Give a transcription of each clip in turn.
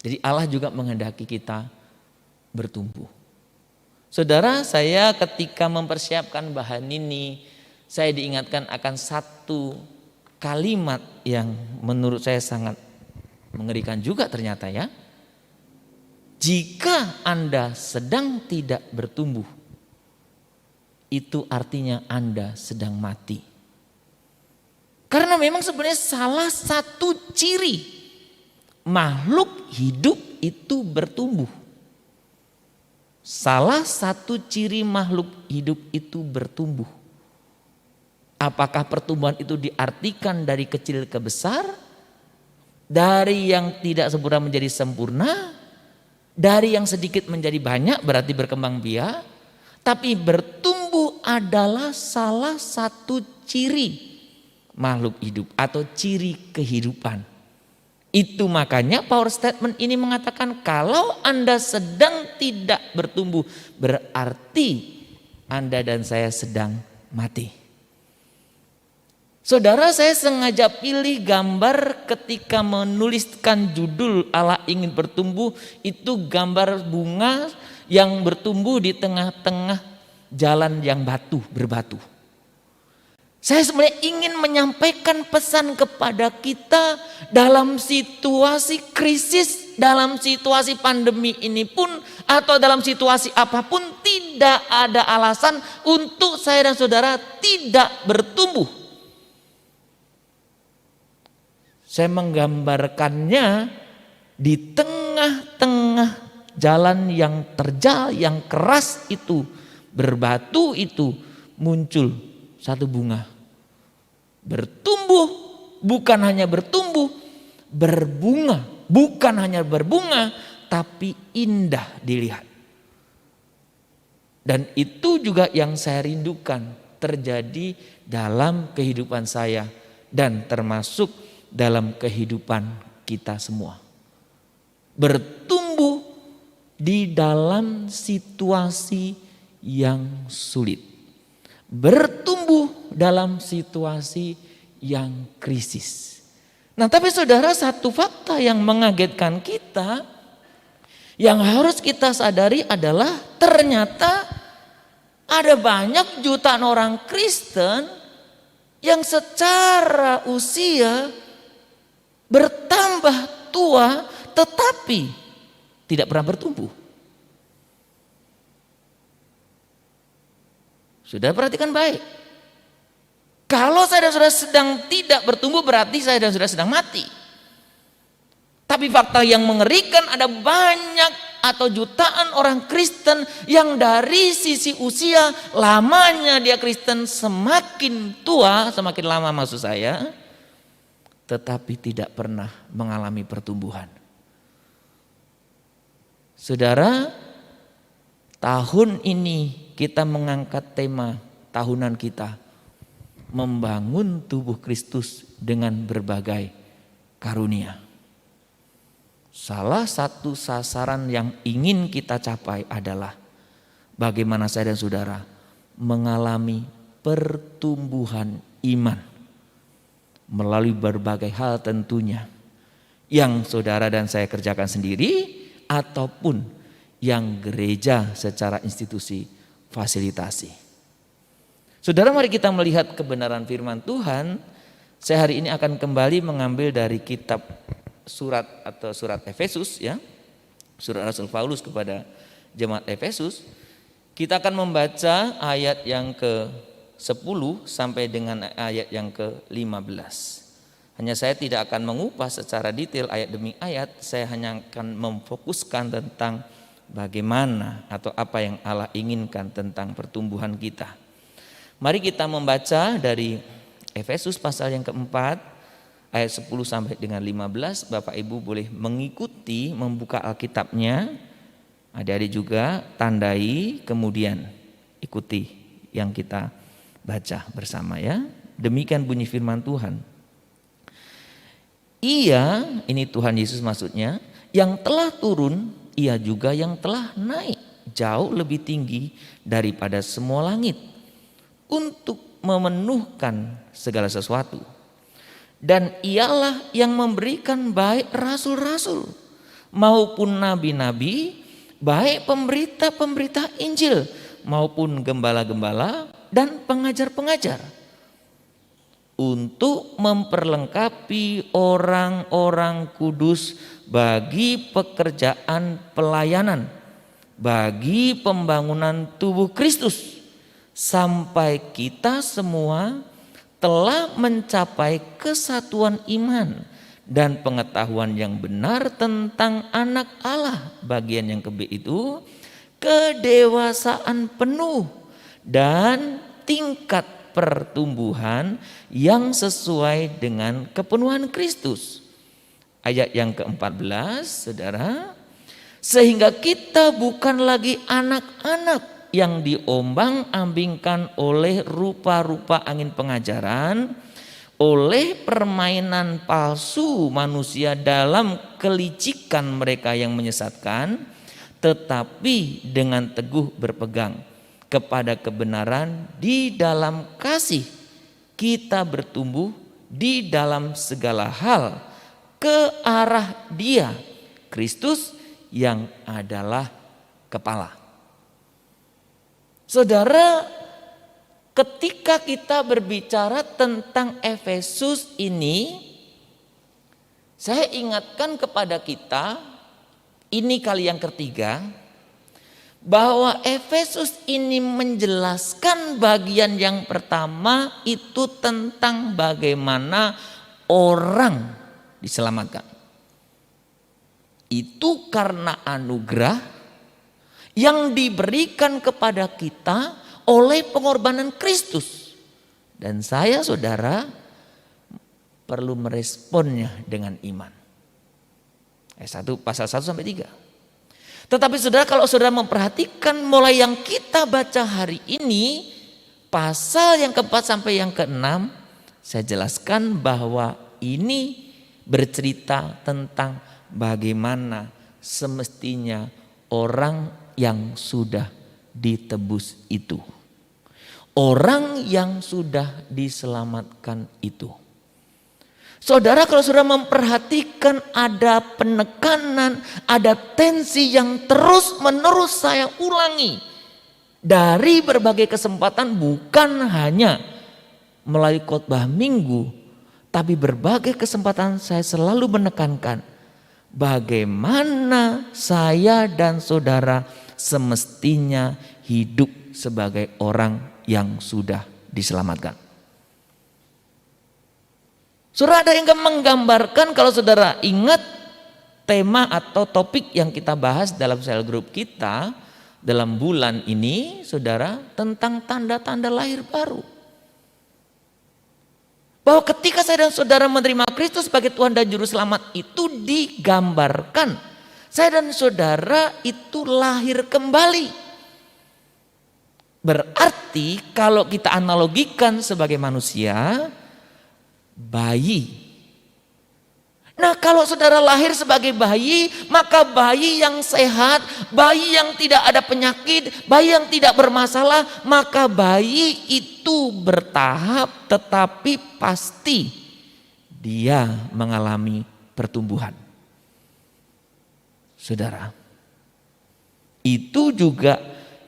Jadi Allah juga menghendaki kita bertumbuh. Saudara, saya ketika mempersiapkan bahan ini, saya diingatkan akan satu kalimat yang menurut saya sangat mengerikan juga ternyata ya. Jika Anda sedang tidak bertumbuh, itu artinya Anda sedang mati. Karena memang sebenarnya salah satu ciri makhluk hidup itu bertumbuh. Salah satu ciri makhluk hidup itu bertumbuh. Apakah pertumbuhan itu diartikan dari kecil ke besar? Dari yang tidak sempurna menjadi sempurna? Dari yang sedikit menjadi banyak berarti berkembang biak? Tapi bertumbuh adalah salah satu ciri makhluk hidup atau ciri kehidupan. Itu makanya power statement ini mengatakan kalau Anda sedang tidak bertumbuh berarti Anda dan saya sedang mati. Saudara, saya sengaja pilih gambar ketika menuliskan judul Allah ingin bertumbuh, itu gambar bunga yang bertumbuh di tengah-tengah jalan yang berbatu. Saya sebenarnya ingin menyampaikan pesan kepada kita dalam situasi krisis, dalam situasi pandemi ini pun atau dalam situasi apapun tidak ada alasan untuk saya dan saudara tidak bertumbuh. Saya menggambarkannya di tengah-tengah jalan yang terjal, yang keras itu, berbatu itu muncul satu bunga. Bertumbuh, bukan hanya bertumbuh, berbunga. Bukan hanya berbunga, tapi indah dilihat. Dan itu juga yang saya rindukan terjadi dalam kehidupan saya dan termasuk dalam kehidupan kita semua. Bertumbuh di dalam situasi yang sulit. Bertumbuh dalam situasi yang krisis. Nah, tapi saudara, satu fakta yang mengagetkan kita, yang harus kita sadari adalah ternyata ada banyak jutaan orang Kristen yang secara usia bertambah tua tetapi tidak pernah bertumbuh. Sudah perhatikan baik. Kalau saya dan saudara sedang tidak bertumbuh berarti saya dan saudara sedang mati. Tapi fakta yang mengerikan ada banyak atau jutaan orang Kristen yang dari sisi usia lamanya dia Kristen semakin tua, semakin lama maksud saya, tetapi tidak pernah mengalami pertumbuhan. Saudara, tahun ini kita mengangkat tema tahunan kita, membangun tubuh Kristus dengan berbagai karunia. Salah satu sasaran yang ingin kita capai adalah bagaimana saya dan saudara mengalami pertumbuhan iman melalui berbagai hal tentunya yang saudara dan saya kerjakan sendiri ataupun yang gereja secara institusi fasilitasi. Saudara, mari kita melihat kebenaran firman Tuhan. Saya hari ini akan kembali mengambil dari kitab surat Efesus ya. Surat Rasul Paulus kepada jemaat Efesus. Kita akan membaca ayat yang ke-10 sampai dengan ayat yang ke-15. Hanya saya tidak akan mengupas secara detail ayat demi ayat, saya hanya akan memfokuskan tentang bagaimana atau apa yang Allah inginkan tentang pertumbuhan kita. Mari kita membaca dari Efesus pasal yang keempat ayat 10 sampai dengan 15. Bapak Ibu boleh mengikuti membuka Alkitabnya. Adik-adik juga tandai kemudian ikuti yang kita baca bersama ya. Demikian bunyi firman Tuhan. Ia, ini Tuhan Yesus maksudnya, yang telah turun, ia juga yang telah naik jauh lebih tinggi daripada semua langit untuk memenuhkan segala sesuatu. Dan ialah yang memberikan baik rasul-rasul maupun nabi-nabi, baik pemberita-pemberita Injil maupun gembala-gembala dan pengajar-pengajar, untuk memperlengkapi orang-orang kudus bagi pekerjaan pelayanan, bagi pembangunan tubuh Kristus, sampai kita semua telah mencapai kesatuan iman dan pengetahuan yang benar tentang anak Allah. Bagian yang ke B itu kedewasaan penuh dan tingkat pertumbuhan yang sesuai dengan kepenuhan Kristus. Ayat yang ke-14, saudara, sehingga kita bukan lagi anak-anak yang diombang-ambingkan oleh rupa-rupa angin pengajaran, oleh permainan palsu manusia dalam kelicikan mereka yang menyesatkan, tetapi dengan teguh berpegang kepada kebenaran di dalam kasih, kita bertumbuh di dalam segala hal ke arah Dia, Kristus yang adalah kepala. Saudara, ketika kita berbicara tentang Efesus ini, saya ingatkan kepada kita, ini kali yang ketiga, bahwa Efesus ini menjelaskan bagian yang pertama itu tentang bagaimana orang diselamatkan. Itu karena anugerah yang diberikan kepada kita oleh pengorbanan Kristus. Dan saya, saudara, perlu meresponnya dengan iman. Pasal 1 sampai 3. Tetapi saudara, kalau saudara memperhatikan mulai yang kita baca hari ini, pasal yang ke-4 sampai yang ke-6, saya jelaskan bahwa ini bercerita tentang bagaimana semestinya orang yang sudah ditebus itu, orang yang sudah diselamatkan itu. Saudara, kalau saudara memperhatikan ada penekanan, ada tensi yang terus menerus saya ulangi dari berbagai kesempatan, bukan hanya melalui khotbah minggu, tapi berbagai kesempatan saya selalu menekankan bagaimana saya dan saudara semestinya hidup sebagai orang yang sudah diselamatkan. Saudara, ada yang menggambarkan, kalau saudara ingat tema atau topik yang kita bahas dalam sel grup kita dalam bulan ini, saudara, tentang tanda-tanda lahir baru. Bahwa ketika saya dan saudara menerima Kristus sebagai Tuhan dan Juru Selamat, itu digambarkan saya dan saudara itu lahir kembali. Berarti kalau kita analogikan sebagai manusia, bayi. Nah, kalau saudara lahir sebagai bayi, maka bayi yang sehat, bayi yang tidak ada penyakit, bayi yang tidak bermasalah, maka bayi itu bertahap tetapi pasti dia mengalami pertumbuhan. Saudara, itu juga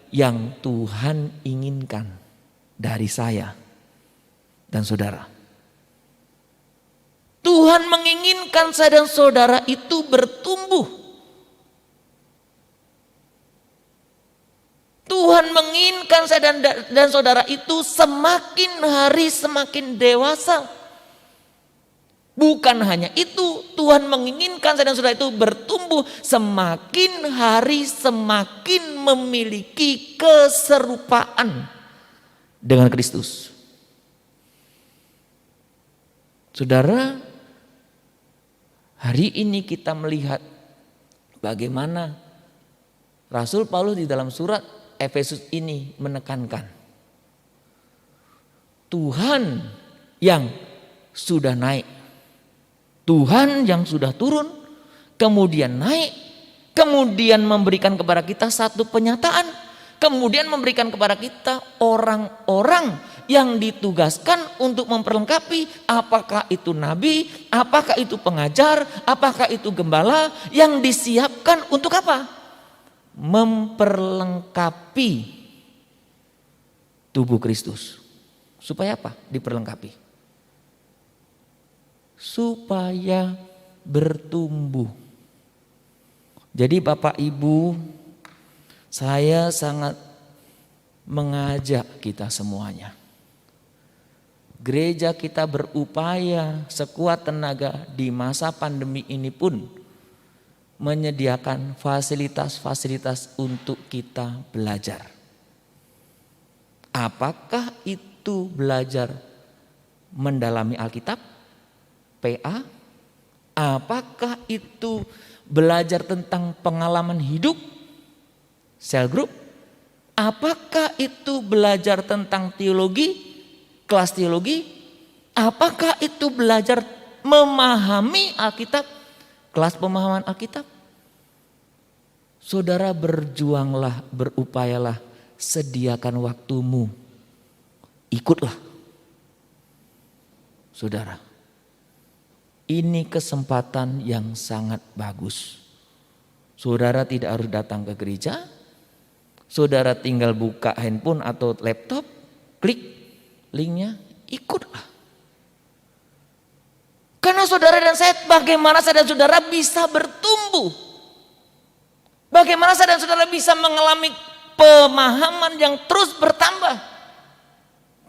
yang Tuhan inginkan dari saya dan saudara. Tuhan menginginkan saya dan saudara itu bertumbuh. Tuhan menginginkan saya dan saudara itu semakin hari semakin dewasa. Bukan hanya itu, Tuhan menginginkan saya dan saudara itu bertumbuh semakin hari semakin memiliki keserupaan dengan Kristus. Saudara, hari ini kita melihat bagaimana Rasul Paulus di dalam surat Efesus ini menekankan Tuhan yang sudah naik, Tuhan yang sudah turun, kemudian naik, kemudian memberikan kepada kita satu penyataan, kemudian memberikan kepada kita orang-orang yang ditugaskan untuk memperlengkapi, apakah itu nabi, apakah itu pengajar, apakah itu gembala, yang disiapkan untuk apa? Memperlengkapi tubuh Kristus. Supaya apa? Diperlengkapi. Supaya bertumbuh. Jadi Bapak Ibu, saya sangat mengajak kita semuanya. Gereja kita berupaya sekuat tenaga di masa pandemi ini pun menyediakan fasilitas-fasilitas untuk kita belajar. Apakah itu belajar mendalami Alkitab, PA? Apakah itu belajar tentang pengalaman hidup, cell group? Apakah itu belajar tentang teologi, kelas teologi? Apakah itu belajar memahami Alkitab, kelas pemahaman Alkitab? Saudara berjuanglah, berupayalah, sediakan waktumu, ikutlah. Saudara, ini kesempatan yang sangat bagus. Saudara tidak harus datang ke gereja. Saudara tinggal buka handphone atau laptop, klik linknya, ikutlah. Karena saudara dan saya, bagaimana saya dan saudara bisa bertumbuh? Bagaimana saya dan saudara bisa mengalami pemahaman yang terus bertambah?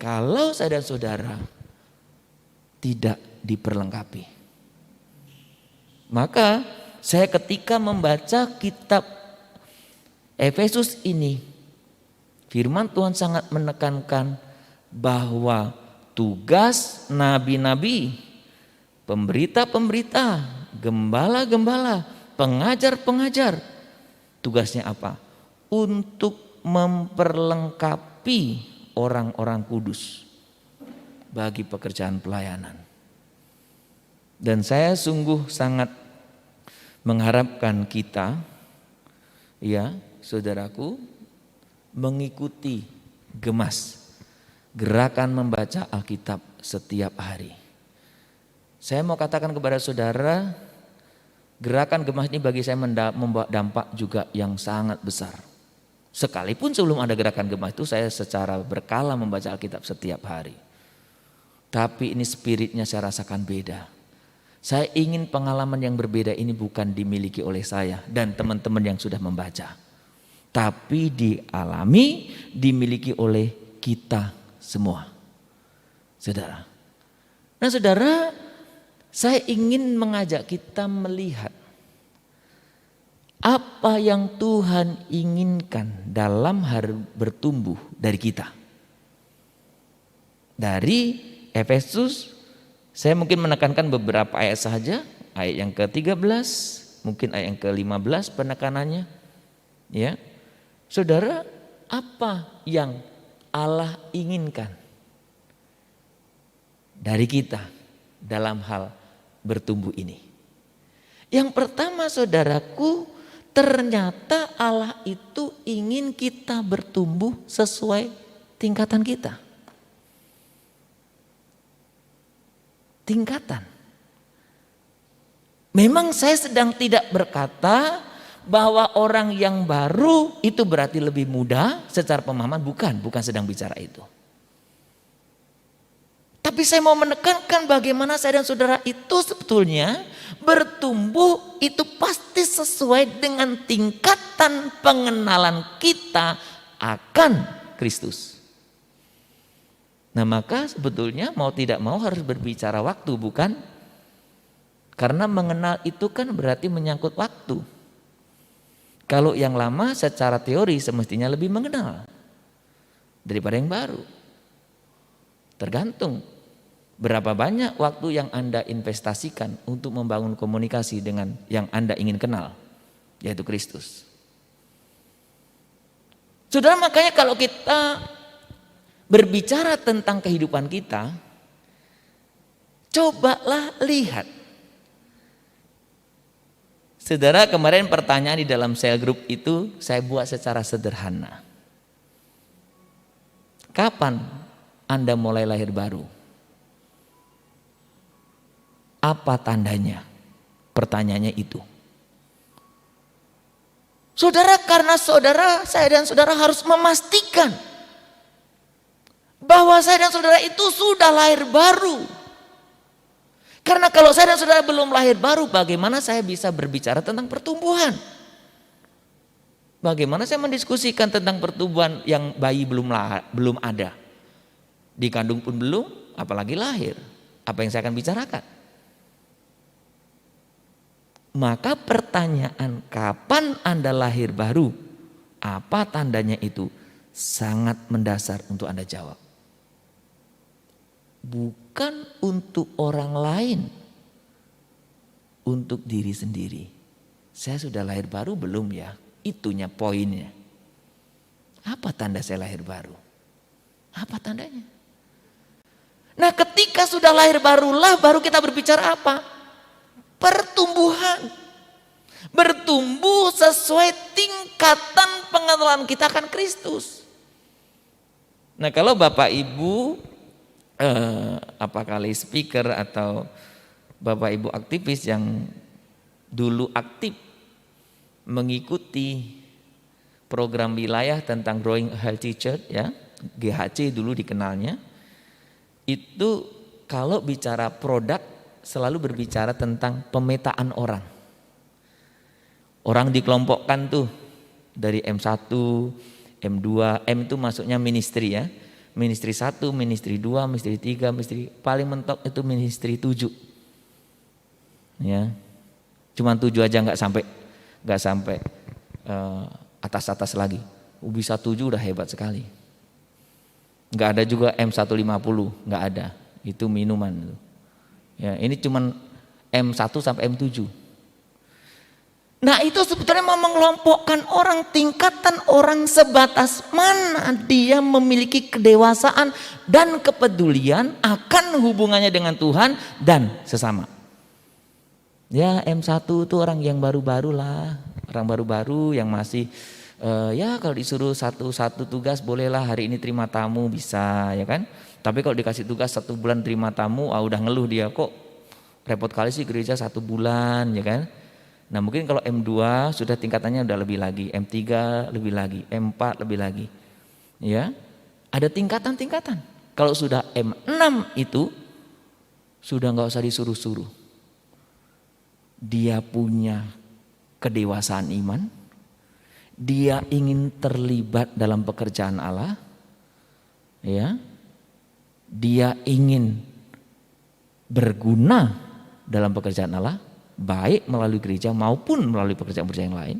Kalau saya dan saudara tidak diperlengkapi. Maka saya ketika membaca kitab Efesus ini, firman Tuhan sangat menekankan bahwa tugas nabi-nabi, pemberita-pemberita, gembala-gembala, pengajar-pengajar, tugasnya apa? Untuk memperlengkapi orang-orang kudus bagi pekerjaan pelayanan. Dan saya sungguh sangat mengharapkan kita, ya saudaraku, mengikuti Gemas, gerakan membaca Alkitab setiap hari. Saya mau katakan kepada saudara, gerakan Gemas ini bagi saya membawa dampak juga yang sangat besar. Sekalipun sebelum ada gerakan Gemas itu saya secara berkala membaca Alkitab setiap hari. Tapi ini spiritnya saya rasakan beda. Saya ingin pengalaman yang berbeda ini bukan dimiliki oleh saya dan teman-teman yang sudah membaca. Tapi dialami, dimiliki oleh kita semua. Saudara. Nah saudara, saya ingin mengajak kita melihat apa yang Tuhan inginkan dalam hari bertumbuh dari kita. Dari Efesus, saya mungkin menekankan beberapa ayat saja. Ayat yang ke-13, mungkin ayat yang ke-15 penekanannya. Ya. Saudara, apa yang Allah inginkan dari kita dalam hal bertumbuh ini? Yang pertama saudaraku, ternyata Allah itu ingin kita bertumbuh sesuai tingkatan kita. Tingkatan. Memang saya sedang tidak berkata bahwa orang yang baru itu berarti lebih muda secara pemahaman, bukan sedang bicara itu. Tapi saya mau menekankan bagaimana saya dan saudara itu sebetulnya bertumbuh itu pasti sesuai dengan tingkatan pengenalan kita akan Kristus. Nah maka sebetulnya mau tidak mau harus berbicara waktu, bukan? Karena mengenal itu kan berarti menyangkut waktu. Kalau yang lama secara teori semestinya lebih mengenal daripada yang baru. Tergantung berapa banyak waktu yang Anda investasikan untuk membangun komunikasi dengan yang Anda ingin kenal, yaitu Kristus. Saudara, makanya kalau kita berbicara tentang kehidupan kita, cobalah lihat. Saudara, kemarin pertanyaan di dalam cell group itu saya buat secara sederhana. Kapan Anda mulai lahir baru? Apa tandanya? Pertanyaannya itu. Saudara, karena saya dan saudara harus memastikan bahwa saya dan saudara itu sudah lahir baru. Karena kalau saya dan saudara belum lahir baru, bagaimana saya bisa berbicara tentang pertumbuhan? Bagaimana saya mendiskusikan tentang pertumbuhan yang bayi belum ada? Dikandung pun belum, apalagi lahir. Apa yang saya akan bicarakan? Maka pertanyaan kapan Anda lahir baru, apa tandanya itu sangat mendasar untuk Anda jawab. Bukan untuk orang lain, untuk diri sendiri. Saya sudah lahir baru belum ya? Itunya poinnya. Apa tanda saya lahir baru? Apa tandanya? Nah, ketika sudah lahir barulah baru kita berbicara apa? Pertumbuhan. Bertumbuh sesuai tingkatan pengenalan kita akan Kristus. Nah, kalau Bapak Ibu kali speaker atau Bapak Ibu aktivis yang dulu aktif mengikuti program wilayah tentang Growing a Healthy Church, ya, GHC dulu dikenalnya, itu kalau bicara produk selalu berbicara tentang pemetaan orang. Orang dikelompokkan tuh dari M1, M2, M itu masuknya ministry ya. Ministry 1, ministry 2, ministry 3, ministry paling mentok itu ministry 7. Ya. Cuman 7 aja nggak sampai atas-atas lagi. Bisa 7 udah hebat sekali. Nggak ada juga M150, nggak ada. Itu minuman. Ya, ini cuman M1 sampai M7. Nah, itu sebetulnya mau mengelompokkan orang, tingkatan orang sebatas mana dia memiliki kedewasaan dan kepedulian akan hubungannya dengan Tuhan dan sesama. Ya, M1 itu orang yang baru-baru lah, orang baru-baru yang masih ya kalau disuruh satu tugas bolehlah hari ini terima tamu bisa, ya kan? Tapi kalau dikasih tugas 1 bulan terima tamu, udah ngeluh dia, kok repot kali sih gereja 1 bulan, ya kan? Nah, mungkin kalau M2 sudah tingkatannya udah lebih lagi, M3 lebih lagi, M4 lebih lagi. Ya. Ada tingkatan-tingkatan. Kalau sudah M6 itu sudah nggak usah disuruh-suruh. Dia punya kedewasaan iman. Dia ingin terlibat dalam pekerjaan Allah. Ya. Dia ingin berguna dalam pekerjaan Allah, baik melalui gereja maupun melalui pekerjaan-pekerjaan yang lain.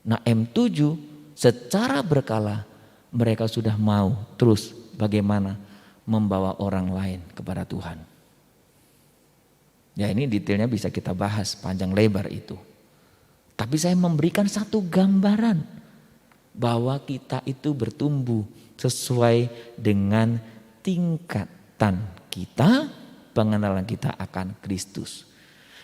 Nah, M7 secara berkala mereka sudah mau terus bagaimana membawa orang lain kepada Tuhan. Ya, ini detailnya bisa kita bahas panjang lebar itu. Tapi saya memberikan satu gambaran bahwa kita itu bertumbuh sesuai dengan tingkatan kita, pengenalan kita akan Kristus.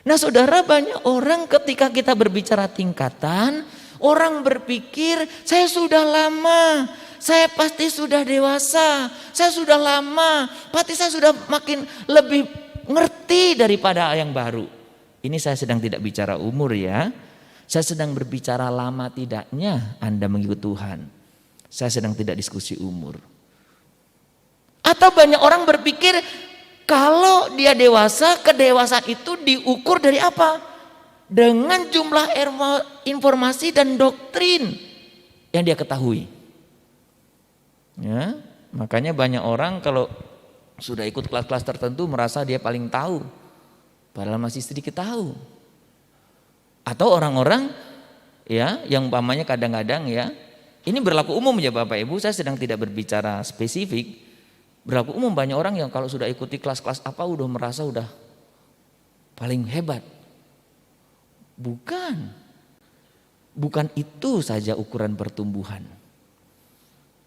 Nah, saudara, banyak orang ketika kita berbicara tingkatan, orang berpikir saya sudah lama, saya pasti sudah dewasa, saya sudah lama, pasti saya sudah makin lebih ngerti daripada yang baru. Ini saya sedang tidak bicara umur ya, saya sedang berbicara lama tidaknya Anda mengikut Tuhan. Saya sedang tidak diskusi umur. Atau banyak orang berpikir kalau dia dewasa, kedewasaan itu diukur dari apa? Dengan jumlah informasi dan doktrin yang dia ketahui. Ya, makanya banyak orang kalau sudah ikut kelas-kelas tertentu merasa dia paling tahu, padahal masih sedikit tahu. Atau orang-orang ya yang umpamanya kadang-kadang ya, ini berlaku umum ya Bapak Ibu, saya sedang tidak berbicara spesifik. Berlaku umum, banyak orang yang kalau sudah ikuti kelas-kelas apa udah merasa udah paling hebat. Bukan itu saja ukuran pertumbuhan.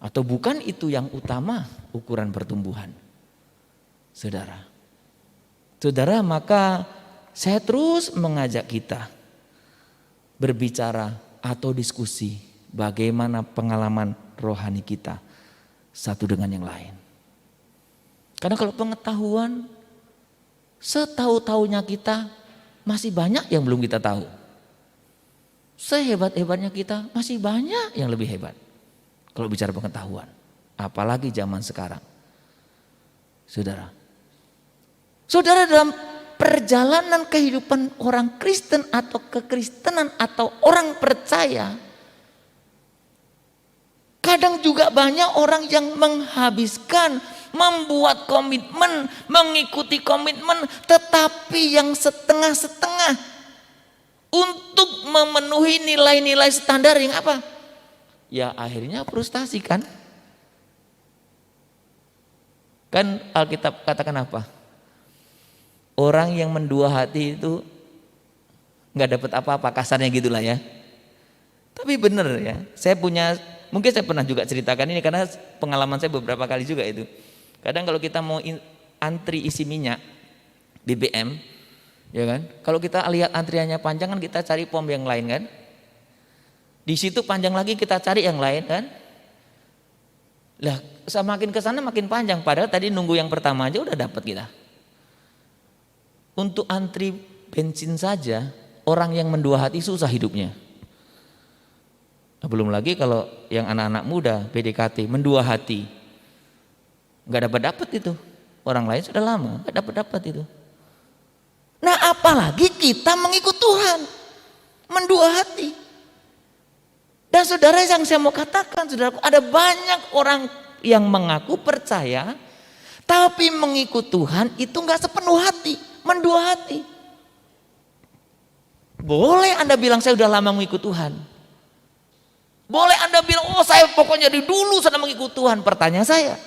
Atau bukan itu yang utama ukuran pertumbuhan. Saudara, maka saya terus mengajak kita berbicara atau diskusi bagaimana pengalaman rohani kita satu dengan yang lain. Karena kalau pengetahuan, setahu-tahunya kita masih banyak yang belum kita tahu. Sehebat-hebatnya kita masih banyak yang lebih hebat. Kalau bicara pengetahuan, apalagi zaman sekarang. Saudara, dalam perjalanan kehidupan orang Kristen atau kekristenan atau orang percaya, kadang juga banyak orang yang menghabiskan, membuat komitmen, mengikuti komitmen, tetapi yang setengah-setengah untuk memenuhi nilai-nilai standar yang apa? Ya akhirnya frustasi kan? Kan Alkitab katakan apa? Orang yang mendua hati itu nggak dapat apa-apa, kasarnya gitulah ya. Tapi benar ya, mungkin saya pernah juga ceritakan ini karena pengalaman saya beberapa kali juga itu. Kadang kalau kita mau antri isi minyak BBM, ya kan? Kalau kita lihat antriannya panjang kan kita cari pom yang lain kan? Di situ panjang lagi kita cari yang lain kan? Lah, semakin ke sana makin panjang, padahal tadi nunggu yang pertama aja udah dapat kita. Untuk antri bensin saja, orang yang mendua hati susah hidupnya. Belum lagi kalau yang anak-anak muda PDKT mendua hati, nggak dapat itu. Orang lain sudah lama nggak dapat itu. Nah apalagi kita mengikut Tuhan, mendua hati. Dan saudara yang saya mau katakan, saudaraku, ada banyak orang yang mengaku percaya, tapi mengikut Tuhan itu nggak sepenuh hati, mendua hati. Boleh Anda bilang saya udah lama mengikut Tuhan. Boleh Anda bilang, oh saya pokoknya dari dulu sudah mengikut Tuhan. Pertanyaan saya,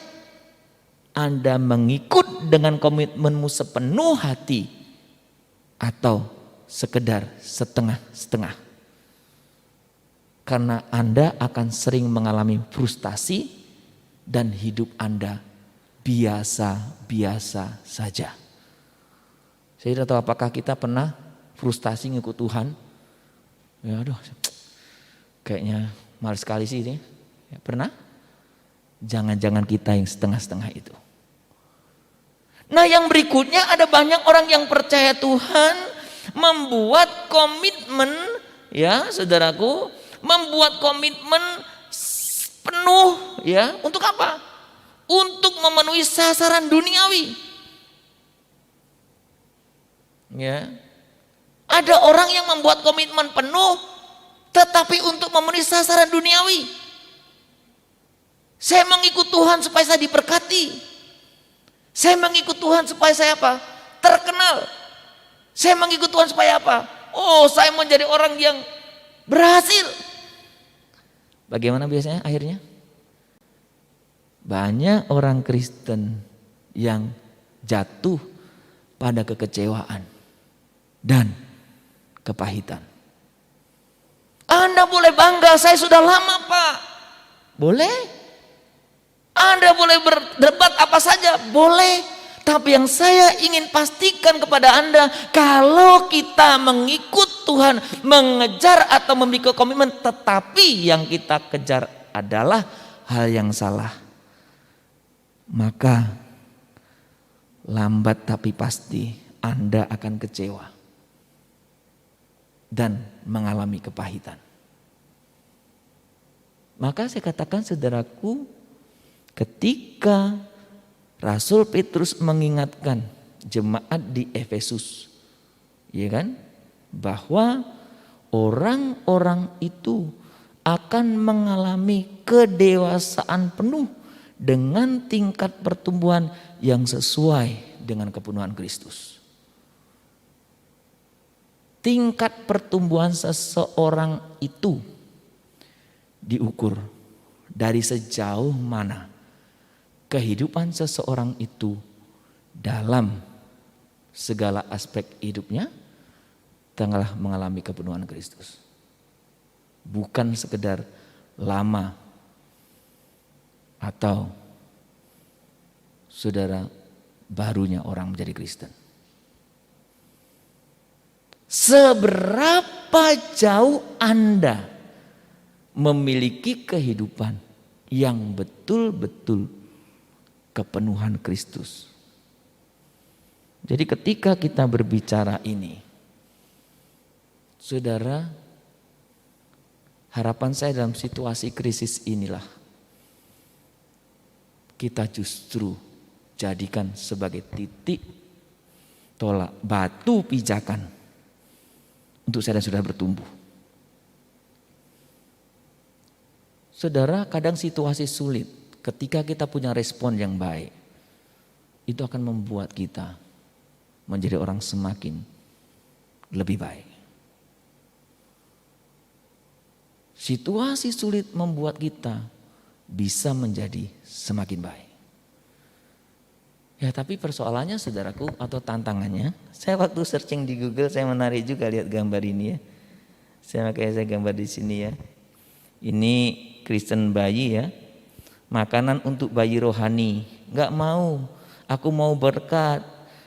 Anda mengikut dengan komitmenmu sepenuh hati atau sekedar setengah-setengah? Karena Anda akan sering mengalami frustasi dan hidup Anda biasa-biasa saja. Saya tidak tahu apakah kita pernah frustasi ngikut Tuhan. Ya aduh, kayaknya malas sekali sih ini. Ya, pernah? Jangan-jangan kita yang setengah-setengah itu. Nah yang berikutnya ada banyak orang yang percaya Tuhan, membuat komitmen, ya saudaraku, membuat komitmen penuh, ya untuk apa? Untuk memenuhi sasaran duniawi. Ya, ada orang yang membuat komitmen penuh, tetapi untuk memenuhi sasaran duniawi. Saya mengikut Tuhan supaya saya diberkati. Saya mengikut Tuhan supaya saya apa? Terkenal. Saya mengikut Tuhan supaya apa? Oh, saya menjadi orang yang berhasil. Bagaimana biasanya akhirnya? Banyak orang Kristen yang jatuh pada kekecewaan dan kepahitan. Anda boleh bangga, saya sudah lama Pak. Boleh. Anda boleh berdebat apa saja, boleh. Tapi yang saya ingin pastikan kepada Anda, kalau kita mengikut Tuhan, mengejar atau memiliki komitmen, tetapi yang kita kejar adalah hal yang salah, maka lambat tapi pasti Anda akan kecewa dan mengalami kepahitan. Maka saya katakan saudaraku, ketika Rasul Petrus mengingatkan jemaat di Efesus, ya kan, bahwa orang-orang itu akan mengalami kedewasaan penuh dengan tingkat pertumbuhan yang sesuai dengan kepenuhan Kristus. Tingkat pertumbuhan seseorang itu diukur dari sejauh mana kehidupan seseorang itu dalam segala aspek hidupnya telah mengalami kepenuhan Kristus. Bukan sekedar lama atau saudara barunya orang menjadi Kristen. Seberapa jauh Anda memiliki kehidupan yang betul-betul kepenuhan Kristus. Jadi ketika kita berbicara ini, saudara, harapan saya dalam situasi krisis inilah kita justru jadikan sebagai titik tolak, batu pijakan untuk saya dan saudara bertumbuh. Saudara, kadang situasi sulit, ketika kita punya respon yang baik, itu akan membuat kita menjadi orang semakin lebih baik. Situasi sulit membuat kita bisa menjadi semakin baik. Ya, tapi persoalannya saudaraku atau tantangannya, saya waktu searching di Google saya menarik juga lihat gambar ini ya. Saya gambar di sini ya. Ini Kristen bayi ya. Makanan untuk bayi rohani. Enggak mau. Aku mau berkat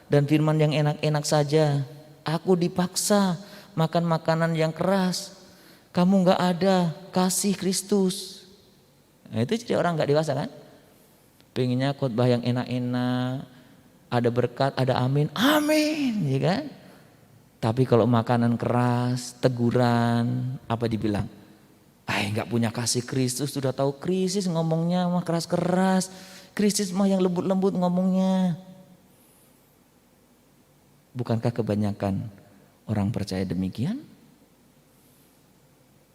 dan firman yang enak-enak saja. Aku dipaksa makan makanan yang keras. Kamu enggak ada kasih Kristus. Nah, itu jadi orang enggak dewasa kan? Pengennya khotbah yang enak-enak, ada berkat, ada amin, amin, ya kan? Tapi kalau makanan keras, teguran, apa dibilang? Nggak punya kasih Kristus, sudah tahu krisis ngomongnya mah keras-keras, krisis mah yang lembut-lembut ngomongnya. Bukankah kebanyakan orang percaya demikian?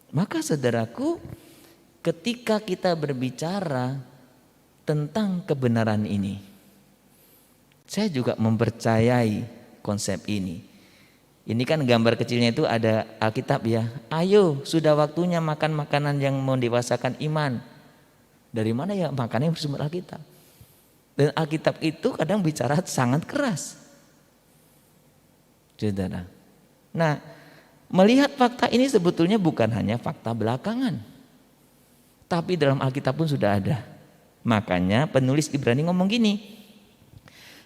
Maka saudaraku, ketika kita berbicara tentang kebenaran ini, saya juga mempercayai konsep ini. Ini kan gambar kecilnya itu ada Alkitab ya. Ayo, sudah waktunya makan makanan yang mendewasakan iman. Dari mana ya makannya bersumber Alkitab? Dan Alkitab itu kadang bicara sangat keras. Saudara. Nah, melihat fakta ini sebetulnya bukan hanya fakta belakangan. Tapi dalam Alkitab pun sudah ada. Makanya penulis Ibrani ngomong gini,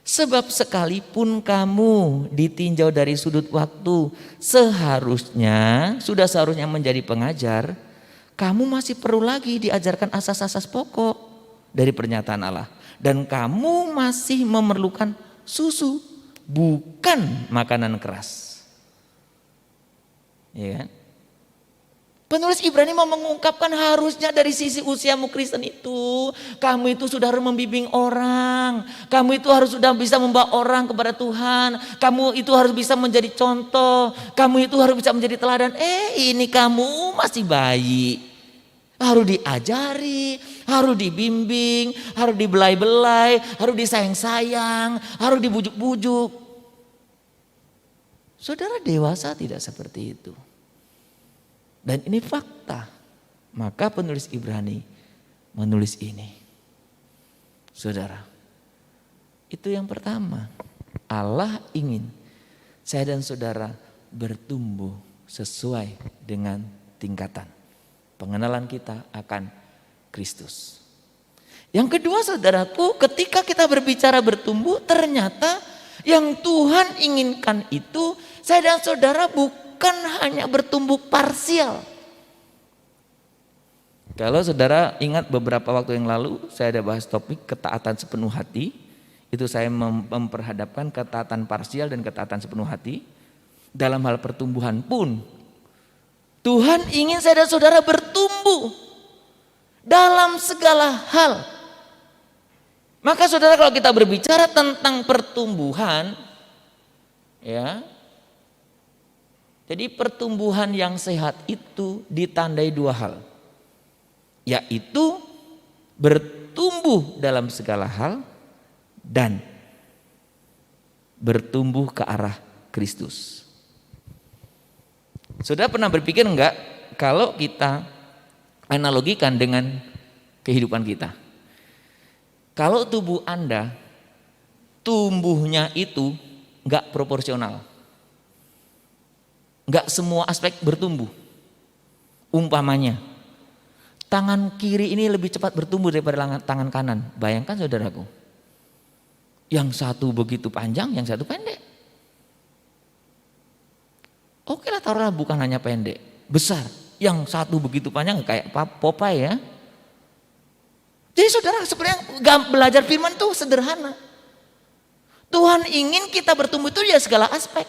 sebab sekalipun kamu ditinjau dari sudut waktu sudah seharusnya menjadi pengajar, kamu masih perlu lagi diajarkan asas-asas pokok dari pernyataan Allah. Dan kamu masih memerlukan susu, bukan makanan keras. Ya kan? Penulis Ibrani mau mengungkapkan harusnya dari sisi usiamu Kristen itu, kamu itu sudah harus membimbing orang, kamu itu harus sudah bisa membawa orang kepada Tuhan, kamu itu harus bisa menjadi contoh, kamu itu harus bisa menjadi teladan. Ini kamu masih bayi, harus diajari, harus dibimbing, harus dibelai-belai, harus disayang-sayang, harus dibujuk-bujuk. Saudara dewasa tidak seperti itu. Dan ini fakta. Maka penulis Ibrani menulis ini. Saudara, itu yang pertama. Allah ingin saya dan saudara bertumbuh sesuai dengan tingkatan pengenalan kita akan Kristus. Yang kedua saudaraku, ketika kita berbicara bertumbuh, ternyata yang Tuhan inginkan itu saya dan saudara bukan hanya bertumbuh parsial. Kalau saudara ingat beberapa waktu yang lalu saya ada bahas topik ketaatan sepenuh hati. Itu saya memperhadapkan ketaatan parsial dan ketaatan sepenuh hati. Dalam hal pertumbuhan pun Tuhan ingin saya dan saudara bertumbuh dalam segala hal. Maka saudara, kalau kita berbicara tentang pertumbuhan, ya, jadi pertumbuhan yang sehat itu ditandai dua hal, yaitu bertumbuh dalam segala hal dan bertumbuh ke arah Kristus. Saudara pernah berpikir enggak kalau kita analogikan dengan kehidupan kita? Kalau tubuh Anda tumbuhnya itu enggak proporsional, enggak semua aspek bertumbuh. Umpamanya, tangan kiri ini lebih cepat bertumbuh daripada tangan kanan. Bayangkan saudaraku, yang satu begitu panjang, yang satu pendek. Oke lah, taruhlah bukan hanya pendek, besar. Yang satu begitu panjang kayak Popeye ya. Jadi saudara, sebenarnya belajar firman itu sederhana. Tuhan ingin kita bertumbuh itu ya segala aspek.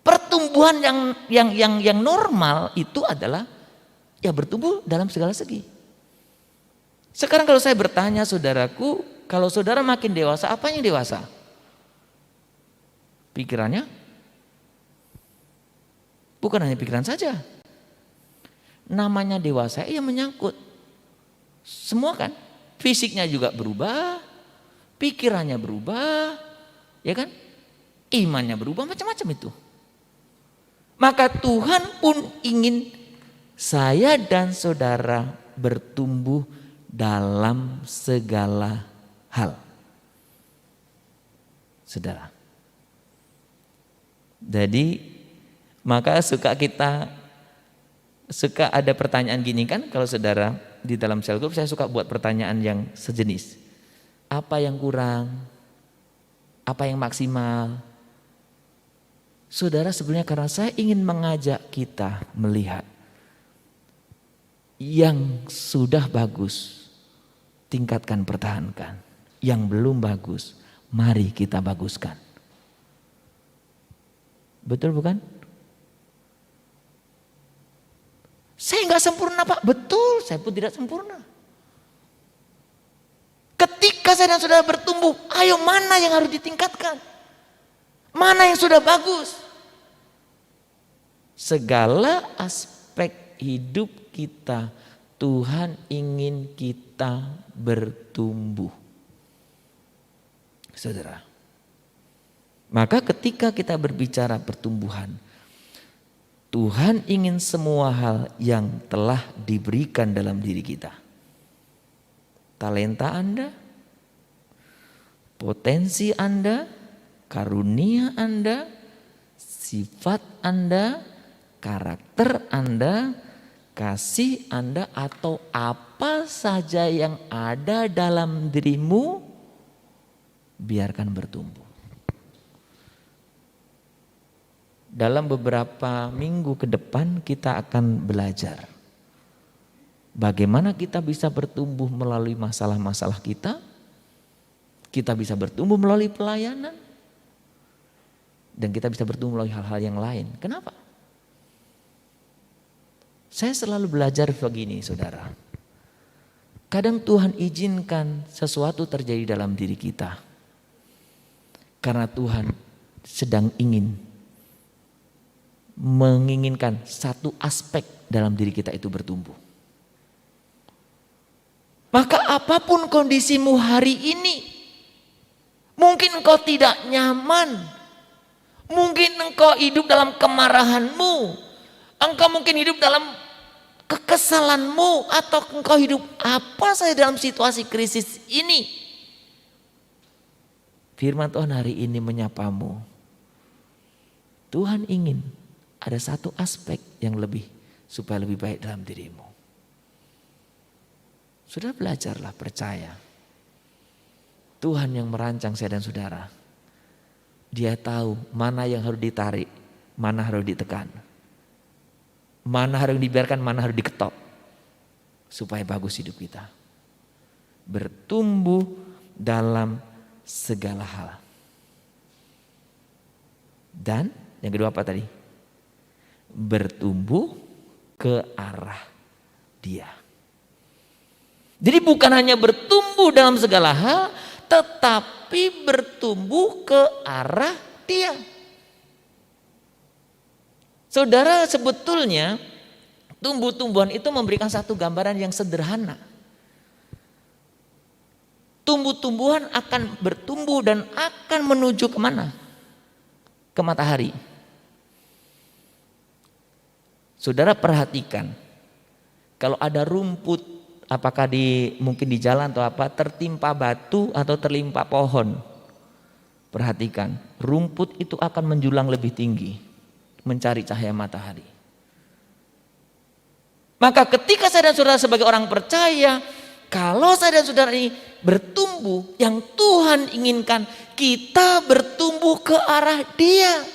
Pertumbuhan yang normal itu adalah ya bertumbuh dalam segala segi. Sekarang kalau saya bertanya saudaraku, kalau saudara makin dewasa, apa yang dewasa? Pikirannya? Bukan hanya pikiran saja. Namanya dewasa ya menyangkut semua kan. Fisiknya juga berubah, pikirannya berubah, ya kan? Imannya berubah, macam-macam itu. Maka Tuhan pun ingin saya dan saudara bertumbuh dalam segala hal. Saudara. Jadi maka suka ada pertanyaan gini kan, kalau saudara di dalam sel group saya suka buat pertanyaan yang sejenis. Apa yang kurang? Apa yang maksimal? Saudara, sebenarnya karena saya ingin mengajak kita melihat yang sudah bagus, tingkatkan, pertahankan. Yang belum bagus, mari kita baguskan. Betul bukan? Saya nggak sempurna Pak, betul, saya pun tidak sempurna. Ketika saya dan saudara bertumbuh, ayo mana yang harus ditingkatkan? Mana yang sudah bagus? Segala aspek hidup kita, Tuhan ingin kita bertumbuh. Saudara. Maka ketika kita berbicara pertumbuhan, Tuhan ingin semua hal yang telah diberikan dalam diri kita. Talenta Anda, potensi Anda, karunia Anda, sifat Anda, karakter Anda, kasih Anda, atau apa saja yang ada dalam dirimu, biarkan bertumbuh. Dalam beberapa minggu ke depan kita akan belajar bagaimana kita bisa bertumbuh melalui masalah-masalah kita. Kita bisa bertumbuh melalui pelayanan. Dan kita bisa bertumbuh melalui hal-hal yang lain. Kenapa? Saya selalu belajar begini saudara. Kadang Tuhan izinkan sesuatu terjadi dalam diri kita. Karena Tuhan sedang menginginkan satu aspek dalam diri kita itu bertumbuh. Maka apapun kondisimu hari ini, mungkin engkau tidak nyaman, mungkin engkau hidup dalam kemarahanmu, engkau mungkin hidup dalam kekesalanmu, atau engkau hidup apa saja dalam situasi krisis ini. Firman Tuhan hari ini menyapamu. Tuhan ingin ada satu aspek yang supaya lebih baik dalam dirimu. Sudah belajarlah percaya. Tuhan yang merancang saya dan saudara. Dia tahu mana yang harus ditarik, mana harus ditekan. Mana harus dibiarkan, mana harus diketok. Supaya bagus hidup kita. Bertumbuh dalam segala hal. Dan yang kedua apa tadi? Bertumbuh ke arah Dia. Jadi bukan hanya bertumbuh dalam segala hal, tetapi bertumbuh ke arah Dia. Saudara, sebetulnya tumbuh-tumbuhan itu memberikan satu gambaran yang sederhana. Tumbuh-tumbuhan akan bertumbuh dan akan menuju kemana? Ke matahari. Saudara perhatikan, kalau ada rumput, apakah mungkin di jalan atau apa, tertimpa batu atau terlimpa pohon. Perhatikan, rumput itu akan menjulang lebih tinggi, mencari cahaya matahari. Maka ketika saya dan saudara sebagai orang percaya, kalau saya dan saudara ini bertumbuh, yang Tuhan inginkan kita bertumbuh ke arah Dia.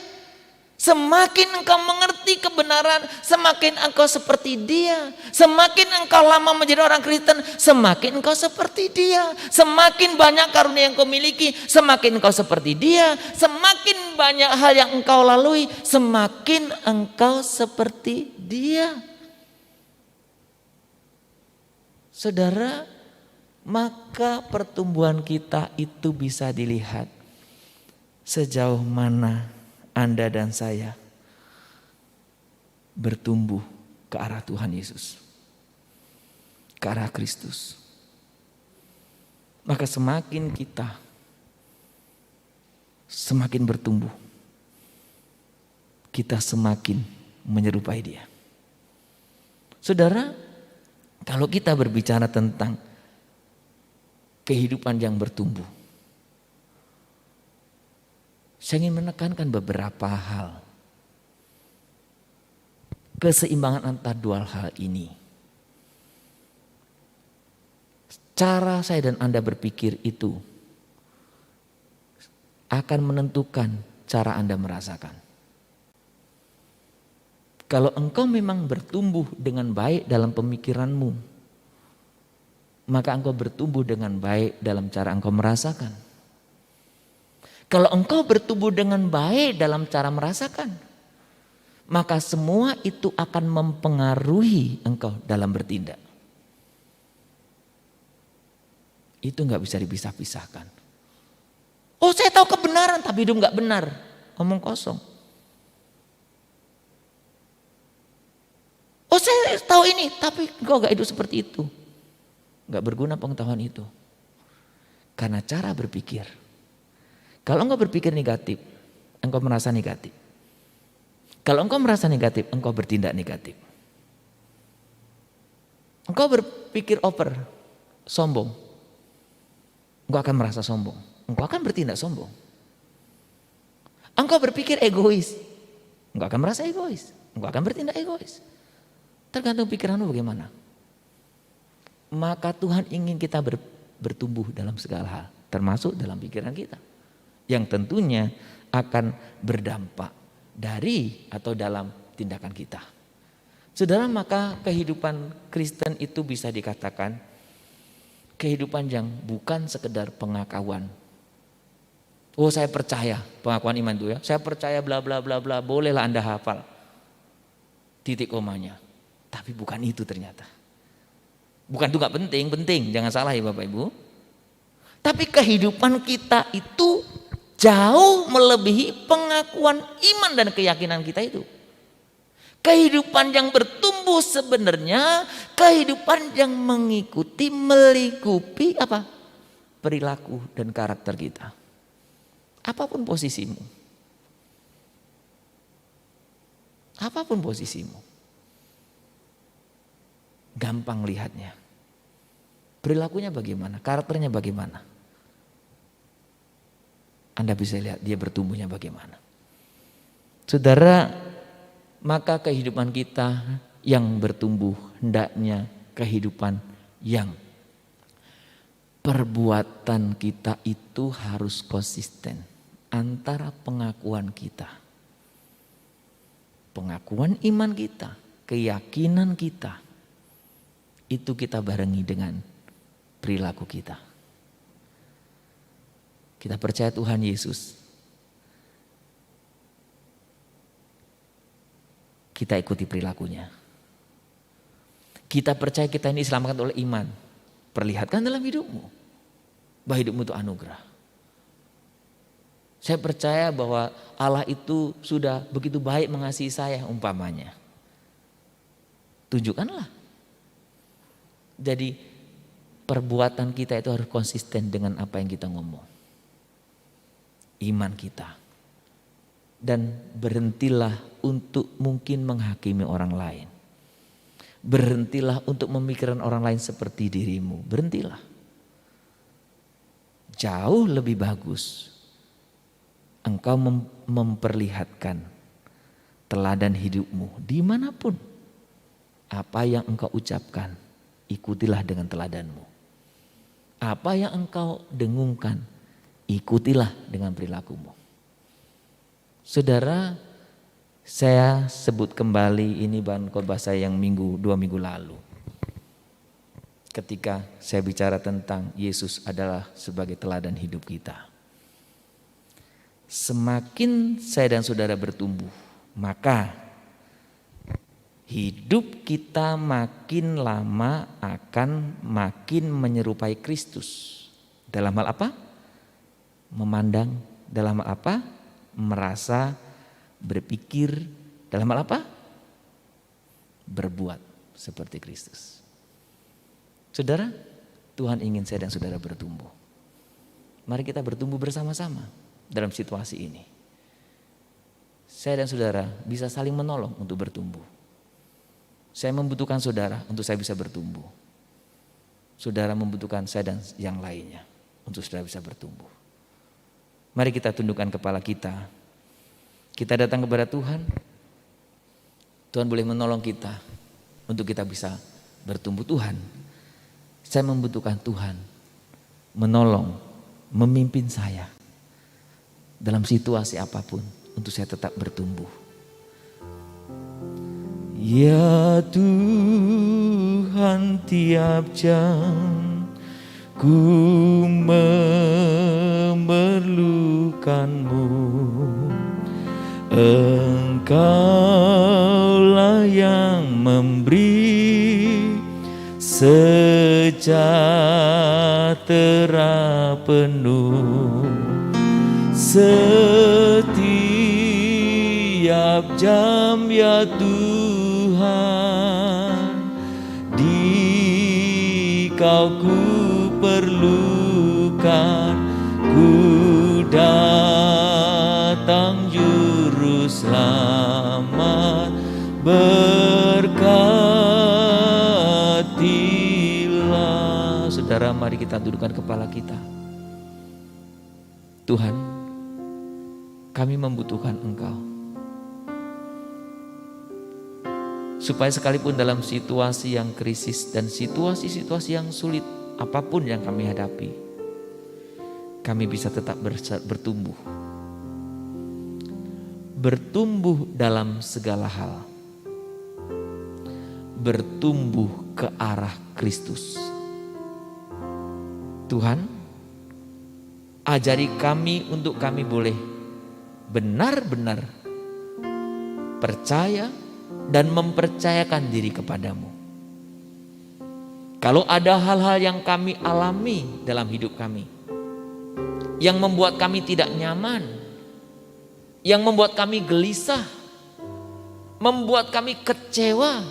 Semakin engkau mengerti kebenaran, semakin engkau seperti dia. Semakin engkau lama menjadi orang Kristen, semakin engkau seperti dia. Semakin banyak karunia yang engkau miliki, semakin engkau seperti dia. Semakin banyak hal yang engkau lalui, semakin engkau seperti dia. Saudara, maka pertumbuhan kita itu bisa dilihat sejauh mana Anda dan saya bertumbuh ke arah Tuhan Yesus, ke arah Kristus. Maka semakin kita semakin bertumbuh, kita semakin menyerupai Dia. Saudara, kalau kita berbicara tentang kehidupan yang bertumbuh, saya ingin menekankan beberapa hal. Keseimbangan antara dua hal ini. Cara saya dan Anda berpikir itu akan menentukan cara Anda merasakan. Kalau engkau memang bertumbuh dengan baik dalam pemikiranmu, maka engkau bertumbuh dengan baik dalam cara engkau merasakan. Kalau engkau bertumbuh dengan baik dalam cara merasakan, maka semua itu akan mempengaruhi engkau dalam bertindak. Itu nggak bisa dipisah-pisahkan. Oh, saya tahu kebenaran tapi hidup nggak benar, omong kosong. Oh, saya tahu ini tapi engkau nggak hidup seperti itu, nggak berguna pengetahuan itu. Karena cara berpikir. Kalau engkau berpikir negatif, engkau merasa negatif. Kalau engkau merasa negatif, engkau bertindak negatif. Engkau berpikir over, sombong, engkau akan merasa sombong. Engkau akan bertindak sombong. Engkau berpikir egois, engkau akan merasa egois. Engkau akan bertindak egois. Tergantung pikiranmu bagaimana. Maka Tuhan ingin kita bertumbuh dalam segala hal, termasuk dalam pikiran kita. Yang tentunya akan berdampak dari atau dalam tindakan kita. Saudara, maka kehidupan Kristen itu bisa dikatakan kehidupan yang bukan sekedar pengakuan. Oh, saya percaya, pengakuan iman itu ya. Saya percaya bla bla bla bla, bolehlah Anda hafal titik komanya. Tapi bukan itu ternyata. Bukan itu gak penting, jangan salah ya Bapak Ibu. Tapi kehidupan kita itu jauh melebihi pengakuan iman dan keyakinan kita itu. Kehidupan yang bertumbuh sebenarnya kehidupan yang melingkupi apa? Perilaku dan karakter kita. Apapun posisimu. Apapun posisimu. Gampang lihatnya. Perilakunya bagaimana? Karakternya bagaimana? Anda bisa lihat dia bertumbuhnya bagaimana. Saudara, maka kehidupan kita yang bertumbuh hendaknya kehidupan yang perbuatan kita itu harus konsisten antara pengakuan kita, pengakuan iman kita, keyakinan kita, itu kita barengi dengan perilaku kita. Kita percaya Tuhan Yesus. Kita ikuti perilakunya. Kita percaya kita ini diselamatkan oleh iman. Perlihatkan dalam hidupmu. Bahwa hidupmu itu anugerah. Saya percaya bahwa Allah itu sudah begitu baik mengasihi saya umpamanya. Tunjukkanlah. Jadi perbuatan kita itu harus konsisten dengan apa yang kita ngomong. Iman kita. Dan berhentilah untuk mungkin menghakimi orang lain. Berhentilah untuk memikirkan orang lain seperti dirimu. Berhentilah. Jauh lebih bagus engkau memperlihatkan teladan hidupmu dimanapun. Apa yang engkau ucapkan, ikutilah dengan teladanmu. Apa yang engkau dengungkan, ikutilah dengan perilakumu. Saudara, Saya sebut kembali ini bahan khotbah saya yang 2 minggu lalu. Ketika saya bicara tentang Yesus adalah sebagai teladan hidup kita. Semakin saya dan saudara bertumbuh, maka hidup kita makin lama akan makin menyerupai Kristus. Dalam hal apa? Memandang. Dalam hal apa? Merasa, berpikir. Dalam hal apa? Berbuat seperti Kristus. Saudara, Tuhan ingin saya dan saudara bertumbuh. Mari kita bertumbuh bersama-sama dalam situasi ini. Saya dan saudara bisa saling menolong untuk bertumbuh. Saya membutuhkan saudara untuk saya bisa bertumbuh. Saudara membutuhkan saya dan yang lainnya untuk saudara bisa bertumbuh. Mari kita tundukkan kepala kita. Kita datang kepada Tuhan. Tuhan boleh menolong kita untuk kita bisa bertumbuh. Tuhan, saya membutuhkan Tuhan menolong, memimpin saya dalam situasi apapun untuk saya tetap bertumbuh. Ya Tuhan, tiap jam ku memerlukan-Mu. Engkaulah yang memberi sejahtera penuh. Setiap jam ya Tuhan, Dikau ku perlukan, ku datang juru selamat, berkatilah. Saudara, mari kita dudukkan kepala kita. Tuhan, kami membutuhkan Engkau. Supaya sekalipun dalam situasi yang krisis dan situasi-situasi yang sulit apapun yang kami hadapi, kami bisa tetap bertumbuh. Bertumbuh dalam segala hal. Bertumbuh ke arah Kristus. Tuhan, ajari kami untuk kami boleh benar-benar percaya dan mempercayakan diri kepadamu. Kalau ada hal-hal yang kami alami dalam hidup kami, yang membuat kami tidak nyaman, yang membuat kami gelisah, membuat kami kecewa,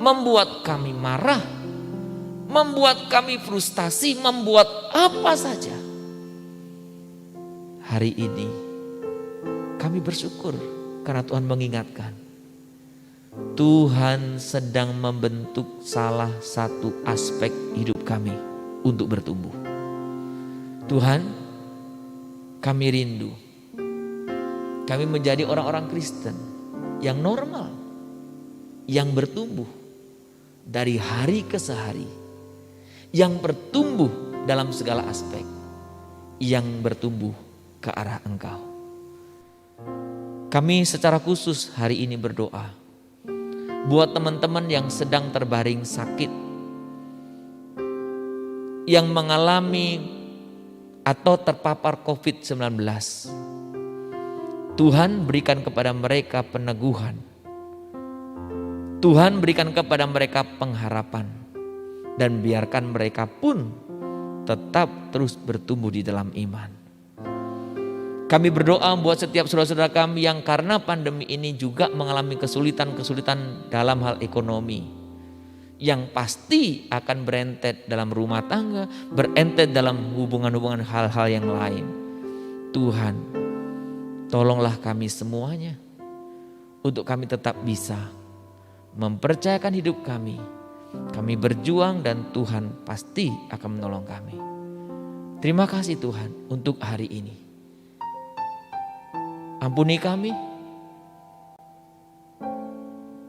membuat kami marah, membuat kami frustasi, membuat apa saja. Hari ini kami bersyukur karena Tuhan mengingatkan. Tuhan sedang membentuk salah satu aspek hidup kami untuk bertumbuh. Tuhan, kami rindu. Kami menjadi orang-orang Kristen yang normal, yang bertumbuh dari hari ke hari, yang bertumbuh dalam segala aspek, yang bertumbuh ke arah Engkau. Kami secara khusus hari ini berdoa buat teman-teman yang sedang terbaring sakit, yang mengalami atau terpapar COVID-19. Tuhan berikan kepada mereka peneguhan. Tuhan berikan kepada mereka pengharapan. Dan biarkan mereka pun tetap terus bertumbuh di dalam iman. Kami berdoa buat setiap saudara-saudara kami yang karena pandemi ini juga mengalami kesulitan-kesulitan dalam hal ekonomi. Yang pasti akan berentet dalam rumah tangga, berentet dalam hubungan-hubungan hal-hal yang lain. Tuhan, tolonglah kami semuanya untuk kami tetap bisa mempercayakan hidup kami. Kami berjuang dan Tuhan pasti akan menolong kami. Terima kasih Tuhan untuk hari ini. Ampuni kami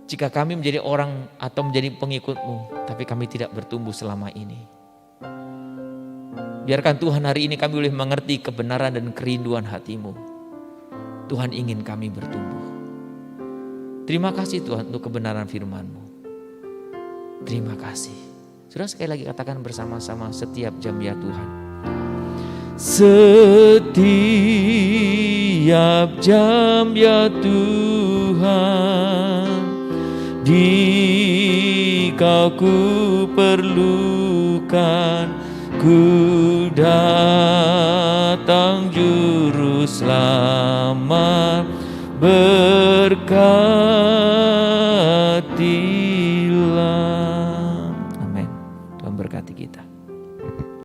jika kami menjadi orang atau menjadi pengikut-Mu, tapi kami tidak bertumbuh selama ini. Biarkan Tuhan hari ini kami boleh mengerti kebenaran dan kerinduan hati-Mu. Tuhan ingin kami bertumbuh. Terima kasih Tuhan untuk kebenaran firman-Mu. Terima kasih. Sudah sekali lagi katakan bersama-sama, setiap jam ya Tuhan. Setiap jam ya Tuhan, di Kau ku perlukan, ku datang juru selamat, berkatilah. Amin. Tuhan berkati kita.